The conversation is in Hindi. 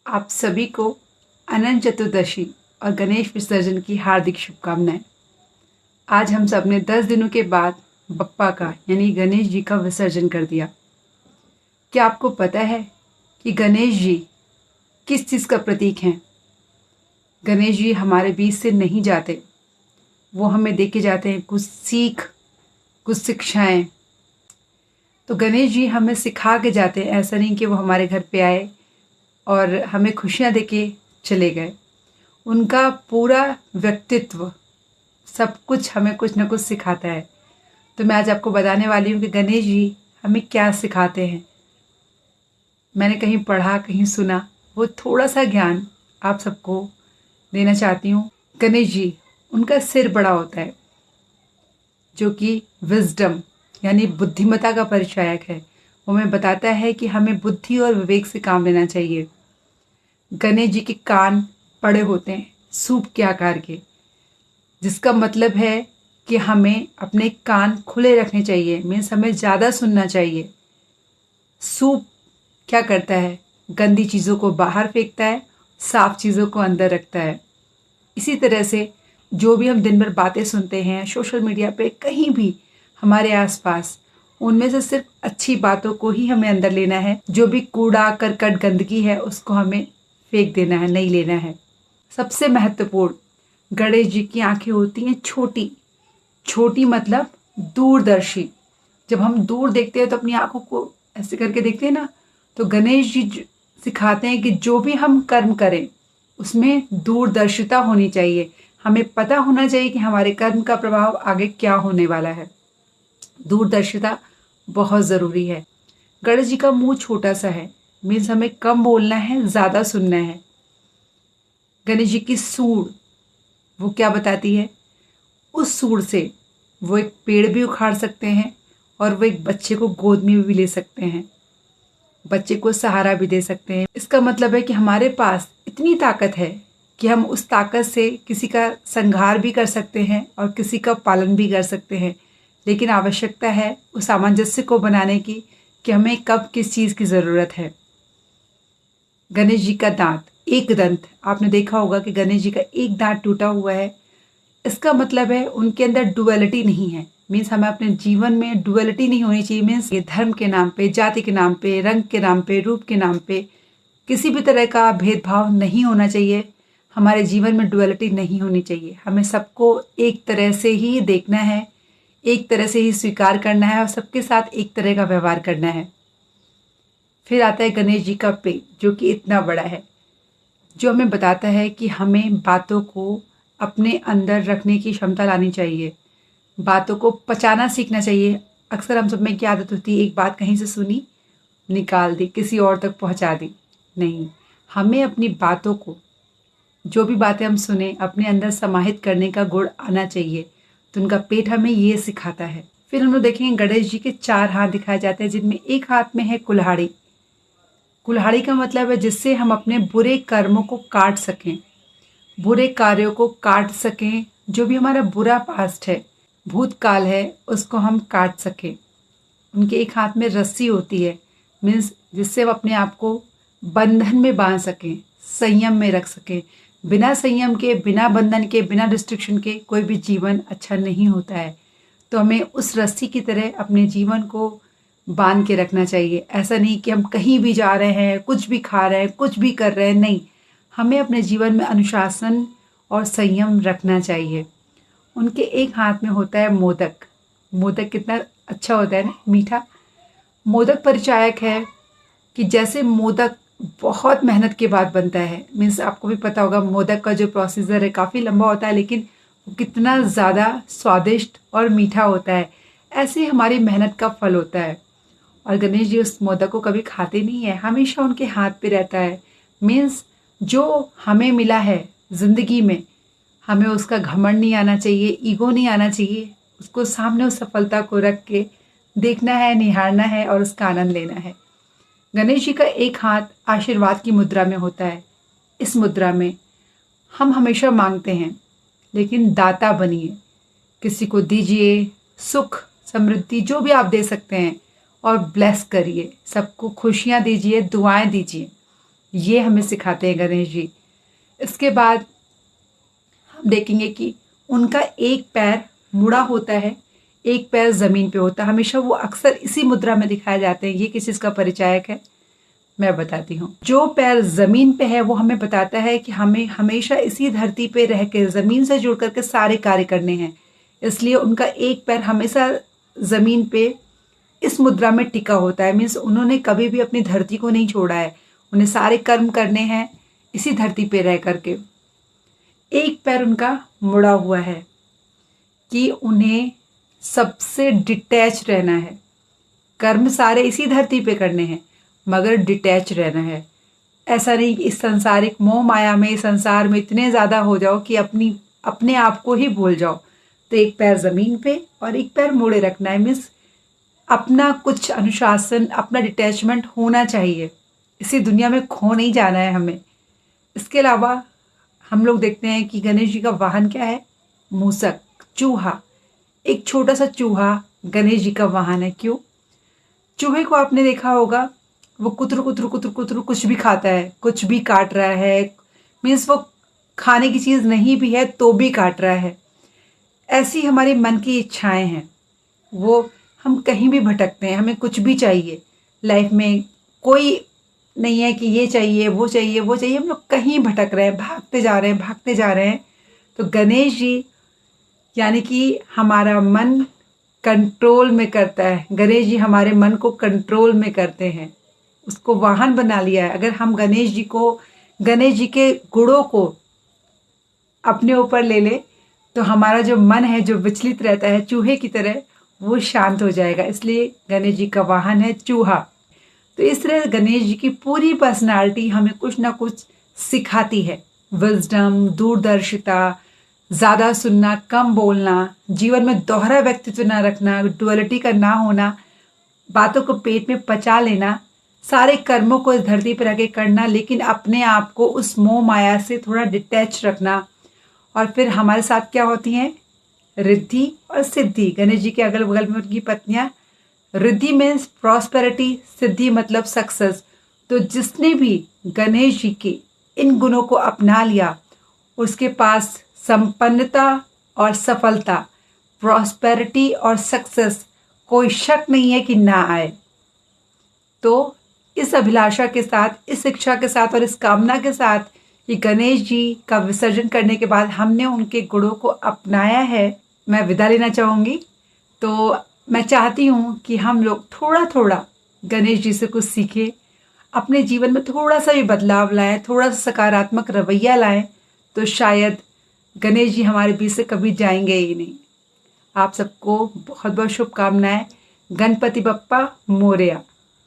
आप सभी को अनंत चतुर्दशी और गणेश विसर्जन की हार्दिक शुभकामनाएं। आज हम सब ने 10 दिनों के बाद बप्पा का यानी गणेश जी का विसर्जन कर दिया। क्या आपको पता है कि गणेश जी किस चीज़ का प्रतीक हैं? गणेश जी हमारे बीच से नहीं जाते, वो हमें दे के जाते हैं कुछ सीख, कुछ शिक्षाएं। तो गणेश जी हमें सिखा के जाते हैं, ऐसा नहीं कि वो हमारे घर पे आए और हमें खुशियाँ देके चले गए। उनका पूरा व्यक्तित्व सब कुछ हमें कुछ ना कुछ सिखाता है। तो मैं आज आपको बताने वाली हूँ कि गणेश जी हमें क्या सिखाते हैं। मैंने कहीं पढ़ा, कहीं सुना, वो थोड़ा सा ज्ञान आप सबको देना चाहती हूँ। गणेश जी, उनका सिर बड़ा होता है जो कि विजडम यानी बुद्धिमत्ता का परिचायक है। वो हमें बताता है कि हमें बुद्धि और विवेक से काम लेना चाहिए। गणेश जी के कान बड़े होते हैं, सूप के आकार के, जिसका मतलब है कि हमें अपने कान खुले रखने चाहिए। मीन्स हमें ज़्यादा सुनना चाहिए। सूप क्या करता है? गंदी चीज़ों को बाहर फेंकता है, साफ चीज़ों को अंदर रखता है। इसी तरह से जो भी हम दिन भर बातें सुनते हैं सोशल मीडिया पे, कहीं भी हमारे आसपास, उनमें से सिर्फ अच्छी बातों को ही हमें अंदर लेना है। जो भी कूड़ा करकट गंदगी है उसको हमें फेंक देना है, नहीं लेना है। सबसे महत्वपूर्ण, गणेश जी की आंखें होती हैं छोटी। छोटी मतलब दूरदर्शी। जब हम दूर देखते हैं तो अपनी आंखों को ऐसे करके देखते हैं ना, तो गणेश जी सिखाते हैं कि जो भी हम कर्म करें उसमें दूरदर्शिता होनी चाहिए। हमें पता होना चाहिए कि हमारे कर्म का प्रभाव आगे क्या होने वाला है। दूरदर्शिता बहुत ज़रूरी है। गणेश जी का मुंह छोटा सा है, मीन्स हमें कम बोलना है, ज़्यादा सुनना है। गणेश जी की सूंड, वो क्या बताती है? उस सूंड से वो एक पेड़ भी उखाड़ सकते हैं और वो एक बच्चे को गोद में भी ले सकते हैं, बच्चे को सहारा भी दे सकते हैं। इसका मतलब है कि हमारे पास इतनी ताकत है कि हम उस ताकत से किसी का संहार भी कर सकते हैं और किसी का पालन भी कर सकते हैं। लेकिन आवश्यकता है उस सामंजस्य को बनाने की कि हमें कब किस चीज़ की ज़रूरत है। गणेश जी का दांत, एक दंत, आपने देखा होगा कि गणेश जी का एक दांत टूटा हुआ है। इसका मतलब है उनके अंदर डुअलिटी नहीं है। मीन्स हमें अपने जीवन में डुअलिटी नहीं होनी चाहिए। मीन्स ये धर्म के नाम पे, जाति के नाम पे, रंग के नाम पे, रूप के नाम पे किसी भी तरह का भेदभाव नहीं होना चाहिए। हमारे जीवन में डुअलिटी नहीं होनी चाहिए। हमें सबको एक तरह से ही देखना है, एक तरह से ही स्वीकार करना है और सबके साथ एक तरह का व्यवहार करना है। फिर आता है गणेश जी का पेट, जो कि इतना बड़ा है, जो हमें बताता है कि हमें बातों को अपने अंदर रखने की क्षमता लानी चाहिए, बातों को पचाना सीखना चाहिए। अक्सर हम सब में क्या आदत होती है, एक बात कहीं से सुनी, निकाल दी, किसी और तक पहुंचा दी। नहीं, हमें अपनी बातों को, जो भी बातें हम सुने, अपने अंदर समाहित करने का गुण आना चाहिए। तो उनका पेट हमें ये सिखाता है। फिर हम लोग देखेंगे गणेश जी के 4 हाथ दिखाए जाते हैं, जिनमें एक हाथ में है कुल्हाड़ी। कुल्हाड़ी का मतलब है जिससे हम अपने बुरे कर्मों को काट सकें, बुरे कार्यों को काट सकें। जो भी हमारा बुरा पास्ट है, भूतकाल है, उसको हम काट सकें। उनके एक हाथ में रस्सी होती है, मीन्स जिससे हम अपने आप को बंधन में बांध सकें, संयम में रख सकें। बिना संयम के, बिना बंधन के, बिना रिस्ट्रिक्शन के कोई भी जीवन अच्छा नहीं होता है। तो हमें उस रस्सी की तरह अपने जीवन को बांध के रखना चाहिए। ऐसा नहीं कि हम कहीं भी जा रहे हैं, कुछ भी खा रहे हैं, कुछ भी कर रहे हैं, नहीं। हमें अपने जीवन में अनुशासन और संयम रखना चाहिए। उनके एक हाथ में होता है मोदक। मोदक कितना अच्छा होता है ना, मीठा। मोदक परिचायक है कि जैसे मोदक बहुत मेहनत के बाद बनता है। मीन्स आपको भी पता होगा मोदक का जो प्रोसीजर है काफ़ी लंबा होता है, लेकिन वो कितना ज़्यादा स्वादिष्ट और मीठा होता है। ऐसे हमारी मेहनत का फल होता है। और गणेश जी उस मोदक को कभी खाते नहीं है, हमेशा उनके हाथ पे रहता है। मीन्स जो हमें मिला है जिंदगी में, हमें उसका घमंड नहीं आना चाहिए, ईगो नहीं आना चाहिए। उसको सामने उस सफलता को रख के देखना है, निहारना है और उसका आनंद लेना है। गणेश जी का एक हाथ आशीर्वाद की मुद्रा में होता है। इस मुद्रा में हम हमेशा मांगते हैं, लेकिन दाता बनिए। किसी को दीजिए, सुख समृद्धि जो भी आप दे सकते हैं, और ब्लेस करिए, सबको खुशियाँ दीजिए, दुआएं दीजिए। ये हमें सिखाते हैं गणेश जी। इसके बाद हम देखेंगे कि उनका एक पैर मुड़ा होता है, एक पैर जमीन पे होता है। हमेशा वो अक्सर इसी मुद्रा में दिखाए जाते हैं। ये किस चीज का परिचायक है, मैं बताती हूँ। जो पैर जमीन पे है वो हमें बताता है कि हमें हमेशा इसी धरती पे रह के जमीन से जुड़ करके सारे कार्य करने हैं। इसलिए उनका एक पैर हमेशा जमीन पे इस मुद्रा में टिका होता है। मीन्स उन्होंने कभी भी अपनी धरती को नहीं छोड़ा है। उन्हें सारे कर्म करने हैं इसी धरती पे रह करके। एक पैर उनका मुड़ा हुआ है कि उन्हें सबसे डिटैच रहना है। कर्म सारे इसी धरती पे करने हैं मगर डिटैच रहना है। ऐसा नहीं कि इस सांसारिक मोह माया में, इस संसार में इतने ज़्यादा हो जाओ कि अपने आप को ही भूल जाओ। तो एक पैर ज़मीन पे और एक पैर मोड़े रखना है। मीन्स अपना कुछ अनुशासन, अपना डिटैचमेंट होना चाहिए। इसी दुनिया में खो नहीं जाना है हमें। इसके अलावा हम लोग देखते हैं कि गणेश जी का वाहन क्या है? मूसक, चूहा। एक छोटा सा चूहा गणेश जी का वाहन है। क्यों? चूहे को आपने देखा होगा, वो कुतरू कुतरू कुतरू कुतरू कुछ भी खाता है, कुछ भी काट रहा है। मीन्स वो खाने की चीज़ नहीं भी है तो भी काट रहा है। ऐसी हमारी मन की इच्छाएं हैं। वो हम कहीं भी भटकते हैं, हमें कुछ भी चाहिए लाइफ में। कोई नहीं है कि ये चाहिए वो चाहिए वो चाहिए। हम लोग कहीं भटक रहे हैं, भागते जा रहे हैं, भागते जा रहे हैं। तो गणेश जी यानी कि हमारा मन कंट्रोल में करता है। गणेश जी हमारे मन को कंट्रोल में करते हैं, उसको वाहन बना लिया है। अगर हम गणेश जी के गुणों को अपने ऊपर ले ले तो हमारा जो मन है, जो विचलित रहता है चूहे की तरह, वो शांत हो जाएगा। इसलिए गणेश जी का वाहन है चूहा। तो इस तरह गणेश जी की पूरी पर्सनालिटी हमें कुछ ना कुछ सिखाती है। विजडम, दूरदर्शिता, ज़्यादा सुनना, कम बोलना, जीवन में दोहरा व्यक्तित्व ना रखना, डुअलिटी का ना होना, बातों को पेट में पचा लेना, सारे कर्मों को इस धरती पर आके करना, लेकिन अपने आप को उस मोह माया से थोड़ा डिटैच रखना। और फिर हमारे साथ क्या होती हैं? रिद्धि और सिद्धि। गणेश जी के अगल बगल में उनकी पत्नियां। रिद्धि मीन्स प्रॉस्पेरिटी, सिद्धि मतलब सक्सेस। तो जिसने भी गणेश जी के इन गुणों को अपना लिया, उसके पास संपन्नता और सफलता, प्रॉस्पेरिटी और सक्सेस, कोई शक नहीं है कि ना आए। तो इस अभिलाषा के साथ, इस शिक्षा के साथ और इस कामना के साथ कि गणेश जी का विसर्जन करने के बाद हमने उनके गुणों को अपनाया है, मैं विदा लेना चाहूँगी। तो मैं चाहती हूँ कि हम लोग थोड़ा थोड़ा गणेश जी से कुछ सीखें, अपने जीवन में थोड़ा सा भी बदलाव लाएं, थोड़ा सा सकारात्मक रवैया लाएं, तो शायद गणेश जी हमारे बीच से कभी जाएंगे ही नहीं। आप सबको बहुत बहुत शुभकामनाएं। गणपति बप्पा मोरया।